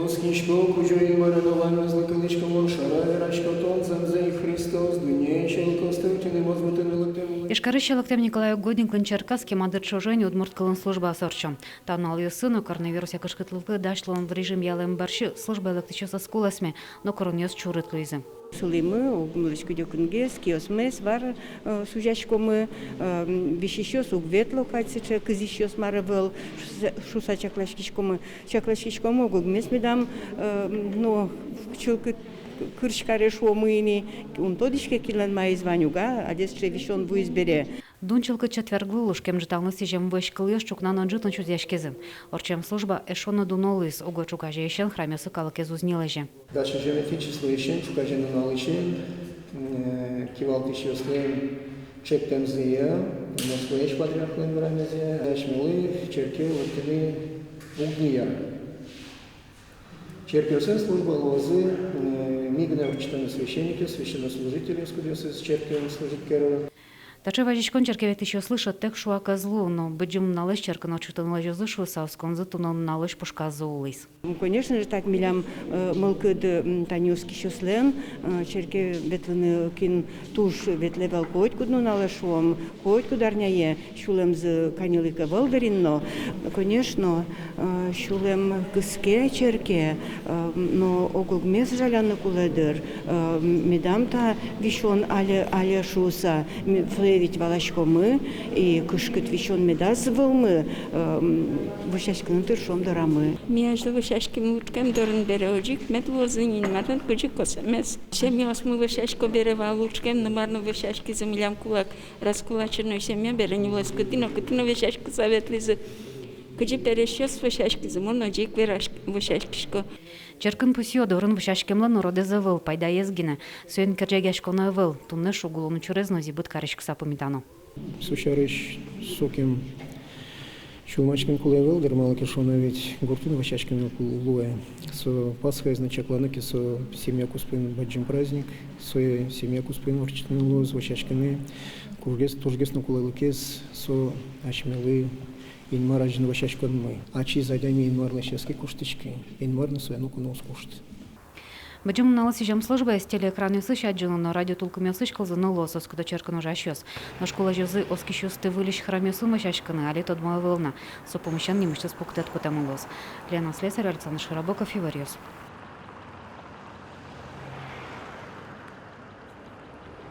Оскічко, кужо і мариновано зликаличком, шарай, рачко, тонцем, зей Христос, дунієчен, костевтіни, мозбутини, лектему. Ішкарища Лактем Николаю Годниклин Черкасский мадыр чожень удмурткалын служба сорчо. Тавнал ее сыну коронавирус якышкытлыкы дашлон в режим ялым барщы служба электричеса скуласме, но коронавирус чурыт луизы. Сулимы, угмылышку дёкунге, скиосмес, вар сужачкомы, вещищёс угветло катсиче, кызищёс маравел, шуса чаклашкичкомы, угмес медам, но чулкы кыршкаре шуомыйни, он тодишке килен май званюга, а десче вещон в избере. Дунчылкы четверглы лушкем житалнысы жем вышкылы чукнан онжытын чудяшкезы. Орчем служба эшоны дунолыс, уго чукаже ещен храмесы калыкез узнилеже. Дальше geometrический ещен, чукаже нуналычен, кивалтыщёслен, чептемзия, Москвеч патриархлен врамезе, дашмелы, черке, локтели, угния. Черкевсен служба лозы, мигне вчитаны священники, священнослужители, скудесы с черкевым служителем. Тачева жичкон черкевет еще слышат тех шуака злу, но быджим налыш черка ночутан лежу зышу савскон затунон налыш пушка зулыс. Конечно же, так милям мылкыд танюски щослен, черке ветлыны кин туш ветлевал койт кудну налышуом, койт кударняе, шулем з канилыка валдеринно. Конечно, шулем кыске черке, но огулгмес жаляны куледыр, медамта вишон але шуса, ведь валашкомы и кышкыт вещон медазывылмы вышашкының тұршом дырамы. Между вышашким уткем дырын бере ожик, мет лозынин мартын кыжик косамес. Семьяс мы вышашко бере валучкем, намарно вышашки замилям кулак, раскулаченную семья бере не власть кытыно вышашку советлизы. Кыжи перещес вышашки замон ожик вышашкишко. Черкын пусио дорын вышашкемлан уроде завыл, пайда езгине. Сүйен кержегешкона выл, тунны шугулону чурезно зибыт карышкса помитано. Сущарыш соким чулмачкин кулевел, дермалы кишона ведь гуртун вышашкин кулуэ. Со Пасха изначакланыки со семья куспын баджим праздник, со семья куспын ворчитын лоз вышашкины, тургес на кулелыкез, со ачмелы, инмар ажын вышашкан мы. Ачи задями инмар лащески куштычки, инмар на свою нуку нос кушт. Баджим налысы жем служба с телеэкраны сыща джину на радио толкуме сычкал за налосос, куда черкан уже ощёс. На школа жезы оскищёс ты вылищ храме сумма щачканы, али тот моя волна. Со помощью не мышцы спуктет кутамулос. Лена Слесарь, Александр Широбоков, Ивариус.